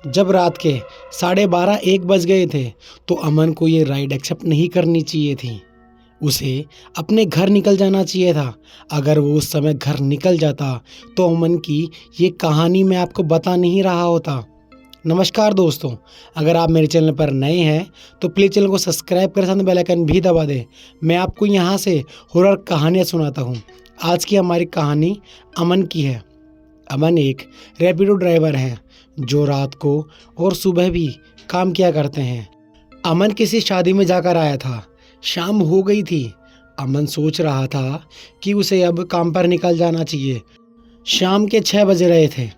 जब रात के 12:30 1 बज गए थे तो अमन को ये राइड एक्सेप्ट नहीं करनी चाहिए थी। उसे अपने घर निकल जाना चाहिए था। अगर वो उस समय घर निकल जाता तो अमन की ये कहानी मैं आपको बता नहीं रहा होता। नमस्कार दोस्तों, अगर आप मेरे चैनल पर नए हैं तो प्लीज़ चैनल को सब्सक्राइब कर साथ में बेल आइकन भी दबा दें। मैं आपको यहाँ से हॉरर कहानियाँ सुनाता हूँ। आज की हमारी कहानी अमन की है। अमन एक रैपिडो ड्राइवर है जो रात को और सुबह भी काम किया करते हैं। अमन किसी शादी में जाकर आया था। शाम हो गई थी। अमन सोच रहा था कि उसे अब काम पर निकल जाना चाहिए। शाम के 6 बज रहे थे।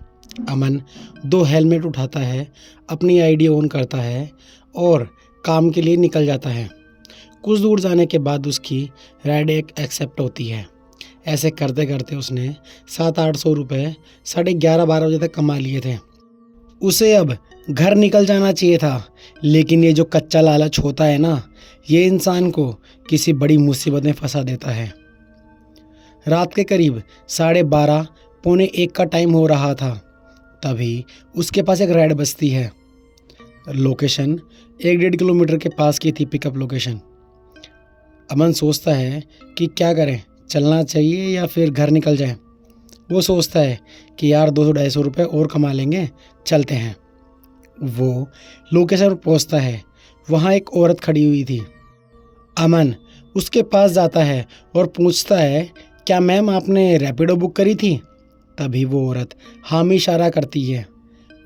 अमन 2 हेलमेट उठाता है, अपनी आईडी ऑन करता है और काम के लिए निकल जाता है। कुछ दूर जाने के बाद उसकी राइड एक्सेप्ट होती है। ऐसे करते करते उसने 700-800 रुपये 11:30-12 बजे तक कमा लिए थे। उसे अब घर निकल जाना चाहिए था, लेकिन ये जो कच्चा लालच होता है ना, ये इंसान को किसी बड़ी मुसीबत में फंसा देता है। रात के करीब 12:30 पौने 1 का टाइम हो रहा था। तभी उसके पास एक राइड बजती है। लोकेशन 1-1.5 किलोमीटर के पास की थी पिकअप लोकेशन। अमन सोचता है कि क्या करें, चलना चाहिए या फिर घर निकल जाए। वो सोचता है कि यार 200-250 रुपये और कमा लेंगे, चलते हैं। वो लोकेशन पर पहुंचता है। वहाँ एक औरत खड़ी हुई थी। अमन उसके पास जाता है और पूछता है, क्या मैम आपने रैपिडो बुक करी थी? तभी वो औरत हाँ में इशारा करती है।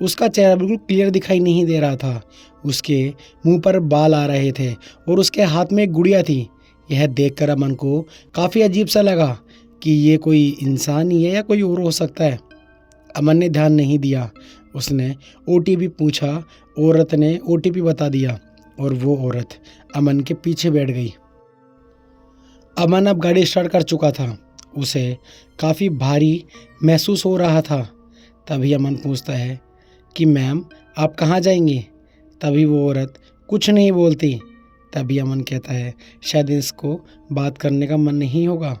उसका चेहरा बिल्कुल क्लियर दिखाई नहीं दे रहा था। उसके मुंह पर बाल आ रहे थे और उसके हाथ में एक गुड़िया थी। यह देखकर अमन को काफ़ी अजीब सा लगा कि ये कोई इंसान ही है या कोई और हो सकता है। अमन ने ध्यान नहीं दिया। उसने ओटीपी पूछा। औरत ने ओटीपी बता दिया और वो औरत अमन के पीछे बैठ गई। अमन अब गाड़ी स्टार्ट कर चुका था। उसे काफ़ी भारी महसूस हो रहा था। तभी अमन पूछता है कि मैम आप कहाँ जाएंगी? तभी वो औरत कुछ नहीं बोलती। तभी अमन कहता है शायद इसको बात करने का मन नहीं होगा।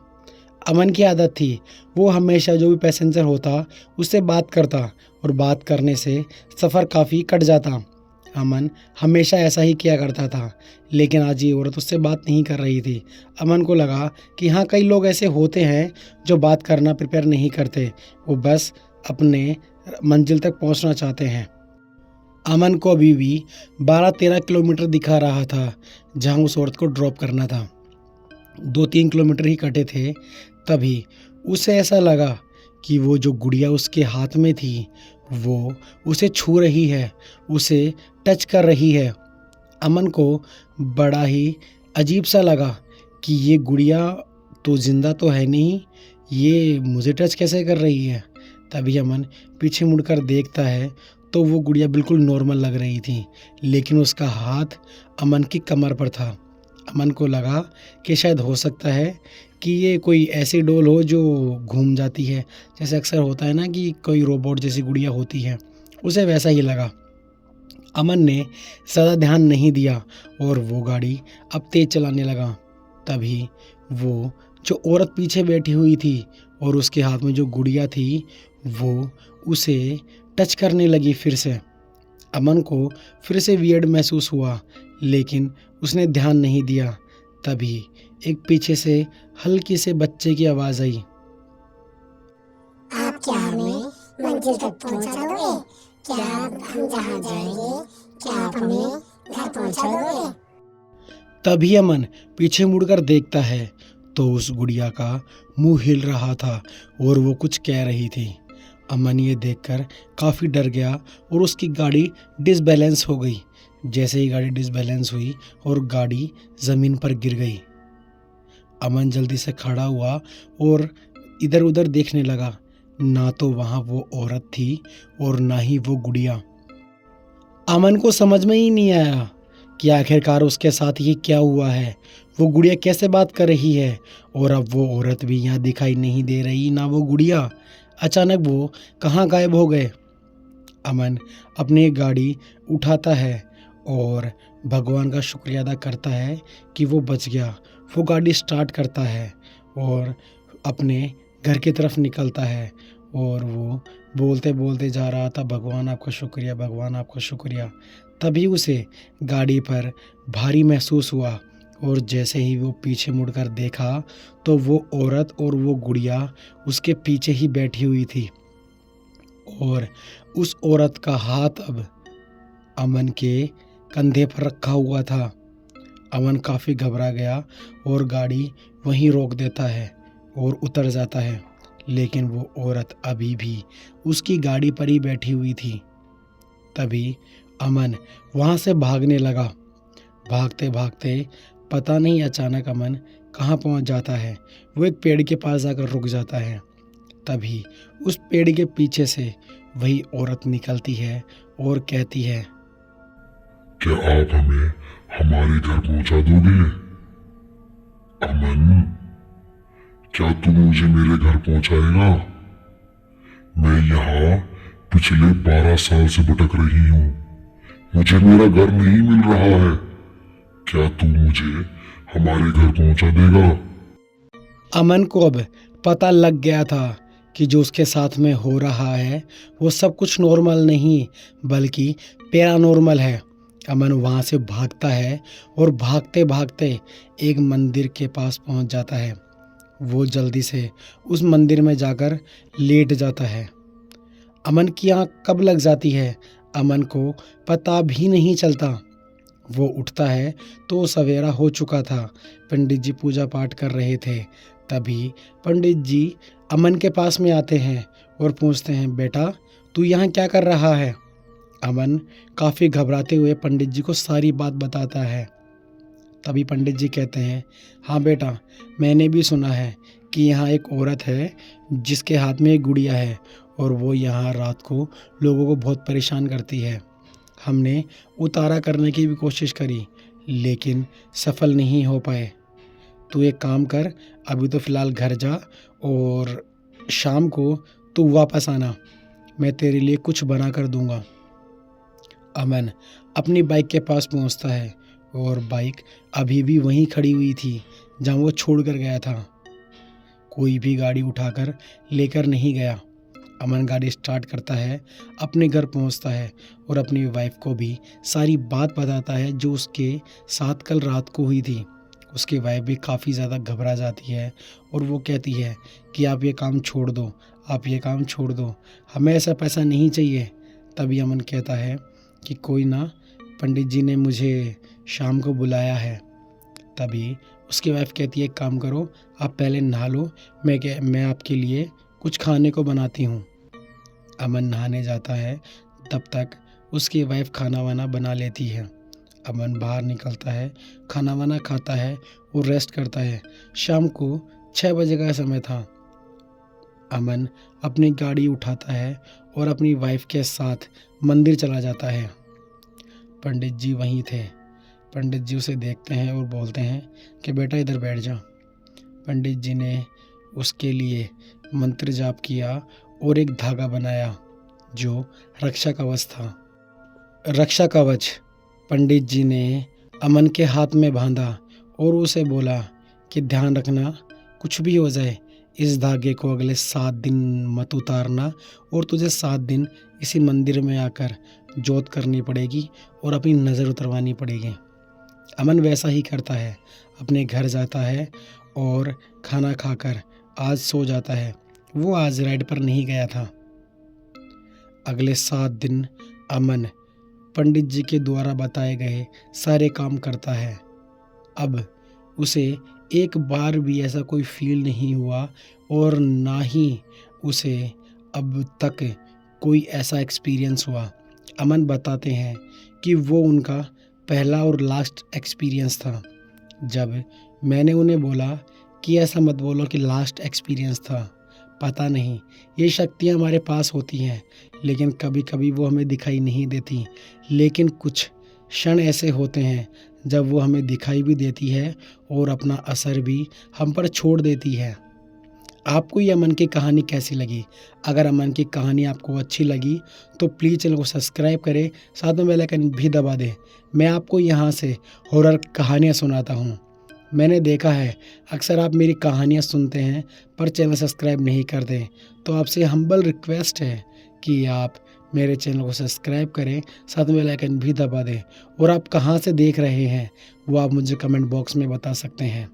अमन की आदत थी, वो हमेशा जो भी पैसेंजर होता उससे बात करता और बात करने से सफ़र काफ़ी कट जाता। अमन हमेशा ऐसा ही किया करता था, लेकिन आज ये औरत उससे बात नहीं कर रही थी। अमन को लगा कि हाँ, कई लोग ऐसे होते हैं जो बात करना प्रिपेयर नहीं करते, वो बस अपने मंजिल तक पहुंचना चाहते हैं। अमन को अभी भी 12-13 किलोमीटर दिखा रहा था जहां उस औरत को ड्रॉप करना था। 2-3 किलोमीटर ही कटे थे। तभी उसे ऐसा लगा कि वो जो गुड़िया उसके हाथ में थी वो उसे छू रही है, उसे टच कर रही है। अमन को बड़ा ही अजीब सा लगा कि ये गुड़िया तो ज़िंदा तो है नहीं, ये मुझे टच कैसे कर रही है। तभी अमन पीछे मुड़कर देखता है तो वो गुड़िया बिल्कुल नॉर्मल लग रही थी, लेकिन उसका हाथ अमन की कमर पर था। अमन को लगा कि शायद हो सकता है कि ये कोई ऐसी डॉल हो जो घूम जाती है, जैसे अक्सर होता है ना कि कोई रोबोट जैसी गुड़िया होती है, उसे वैसा ही लगा। अमन ने ज़्यादा ध्यान नहीं दिया और वो गाड़ी अब तेज़ चलाने लगा। तभी वो जो औरत पीछे बैठी हुई थी और उसके हाथ में जो गुड़िया थी वो उसे टच करने लगी फिर से। अमन को फिर से वियर्ड महसूस हुआ, लेकिन उसने ध्यान नहीं दिया। तभी एक पीछे से हल्की से बच्चे की आवाज़ आई। आप क्या हमें मंजिल तक पहुंचा दोगे? क्या हम जहाँ जाएंगे क्या आप हमें घर पहुंचा दोगे? तभी अमन पीछे मुड़कर देखता है तो उस गुड़िया का मुंह हिल रहा था और वो कुछ कह रही थी। अमन ये देखकर काफ़ी डर गया और उसकी गाड़ी डिसबैलेंस हो गई। जैसे ही गाड़ी डिसबैलेंस हुई और गाड़ी ज़मीन पर गिर गई। अमन जल्दी से खड़ा हुआ और इधर उधर देखने लगा। ना तो वहाँ वो औरत थी और ना ही वो गुड़िया। अमन को समझ में ही नहीं आया कि आखिरकार उसके साथ ये क्या हुआ है। वो गुड़िया कैसे बात कर रही है और अब वो औरत भी यहाँ दिखाई नहीं दे रही, ना वो गुड़िया। अचानक वो कहाँ गायब हो गए। अमन अपनी गाड़ी उठाता है और भगवान का शुक्रिया अदा करता है कि वो बच गया। वो गाड़ी स्टार्ट करता है और अपने घर की तरफ निकलता है और वो बोलते बोलते जा रहा था, भगवान आपका शुक्रिया, भगवान आपका शुक्रिया। तभी उसे गाड़ी पर भारी महसूस हुआ और जैसे ही वो पीछे मुड़कर देखा तो वो औरत और वो गुड़िया उसके पीछे ही बैठी हुई थी और उस औरत का हाथ अब अमन के कंधे पर रखा हुआ था। अमन काफ़ी घबरा गया और गाड़ी वहीं रोक देता है और उतर जाता है, लेकिन वो औरत अभी भी उसकी गाड़ी पर ही बैठी हुई थी। तभी अमन वहाँ से भागने लगा। भागते भागते पता नहीं अचानक अमन कहाँ पहुँच जाता है। वो एक पेड़ के पास जाकर रुक जाता है। तभी उस पेड़ के पीछे से वही औरत निकलती है और कहती है, क्या आप हमें हमारे घर पहुंचा दोगे? अमन, क्या तू मुझे मेरे घर पहुंचाएगा? मैं यहाँ पिछले 12 साल से भटक रही हूँ। मुझे मेरा घर नहीं मिल रहा है। क्या तू मुझे हमारे घर पहुंचा देगा? अमन को अब पता लग गया था कि जो उसके साथ में हो रहा है वो सब कुछ नॉर्मल नहीं बल्कि पैरानॉर्मल है। अमन वहाँ से भागता है और भागते भागते एक मंदिर के पास पहुँच जाता है। वो जल्दी से उस मंदिर में जाकर लेट जाता है। अमन की आँख कब लग जाती है अमन को पता भी नहीं चलता। वो उठता है तो सवेरा हो चुका था। पंडित जी पूजा पाठ कर रहे थे। तभी पंडित जी अमन के पास में आते हैं और पूछते हैं, बेटा तू यहाँ क्या कर रहा है? अमन काफ़ी घबराते हुए पंडित जी को सारी बात बताता है। तभी पंडित जी कहते हैं, हाँ बेटा, मैंने भी सुना है कि यहाँ एक औरत है जिसके हाथ में एक गुड़िया है और वो यहाँ रात को लोगों को बहुत परेशान करती है। हमने उतारा करने की भी कोशिश करी लेकिन सफल नहीं हो पाए। तू एक काम कर, अभी तो फ़िलहाल घर जा और शाम को तू वापस आना, मैं तेरे लिए कुछ बना कर दूंगा। अमन अपनी बाइक के पास पहुंचता है और बाइक अभी भी वहीं खड़ी हुई थी जहां वो छोड़ कर गया था। कोई भी गाड़ी उठाकर लेकर नहीं गया। अमन गाड़ी स्टार्ट करता है, अपने घर पहुंचता है और अपनी वाइफ को भी सारी बात बताता है जो उसके साथ कल रात को हुई थी। उसकी वाइफ भी काफ़ी ज़्यादा घबरा जाती है और वो कहती है कि आप ये काम छोड़ दो, आप ये काम छोड़ दो, हमें ऐसा पैसा नहीं चाहिए। तभी अमन कहता है कि कोई ना, पंडित जी ने मुझे शाम को बुलाया है। तभी उसकी वाइफ कहती है, एक काम करो, आप पहले नहा लो, मैं आपके लिए कुछ खाने को बनाती हूँ। अमन नहाने जाता है, तब तक उसकी वाइफ खाना वाना बना लेती है। अमन बाहर निकलता है, खाना वाना खाता है और रेस्ट करता है। शाम को 6 बजे का समय था। अमन अपनी गाड़ी उठाता है और अपनी वाइफ के साथ मंदिर चला जाता है। पंडित जी वहीं थे। पंडित जी उसे देखते हैं और बोलते हैं कि बेटा इधर बैठ जा। पंडित जी ने उसके लिए मंत्र जाप किया और एक धागा बनाया जो रक्षा कवच था। रक्षा कवच पंडित जी ने अमन के हाथ में बांधा और उसे बोला कि ध्यान रखना, कुछ भी हो जाए इस धागे को अगले 7 दिन मत उतारना और तुझे 7 दिन इसी मंदिर में आकर जोत करनी पड़ेगी और अपनी नज़र उतरवानी पड़ेगी। अमन वैसा ही करता है, अपने घर जाता है और खाना खाकर आज सो जाता है। वो आज राइड पर नहीं गया था। अगले 7 दिन अमन पंडित जी के द्वारा बताए गए सारे काम करता है। अब उसे एक बार भी ऐसा कोई फील नहीं हुआ और ना ही उसे अब तक कोई ऐसा एक्सपीरियंस हुआ। अमन बताते हैं कि वो उनका पहला और लास्ट एक्सपीरियंस था। जब मैंने उन्हें बोला कि ऐसा मत बोलो कि लास्ट एक्सपीरियंस था, पता नहीं ये शक्तियाँ हमारे पास होती हैं लेकिन कभी कभी वो हमें दिखाई नहीं देती, लेकिन कुछ क्षण ऐसे होते हैं जब वो हमें दिखाई भी देती है और अपना असर भी हम पर छोड़ देती है। आपको ये अमन की कहानी कैसी लगी? अगर अमन की कहानी आपको अच्छी लगी तो प्लीज़ चैनल को सब्सक्राइब करें, साथ में बेल आइकन भी दबा दें। मैं आपको यहाँ से हॉरर कहानियाँ सुनाता हूँ। मैंने देखा है अक्सर आप मेरी कहानियाँ सुनते हैं पर चैनल सब्सक्राइब नहीं करते, तो आपसे हम्बल रिक्वेस्ट है कि आप मेरे चैनल को सब्सक्राइब करें, साथ में बेल आइकन भी दबा दें। और आप कहाँ से देख रहे हैं वो आप मुझे कमेंट बॉक्स में बता सकते हैं।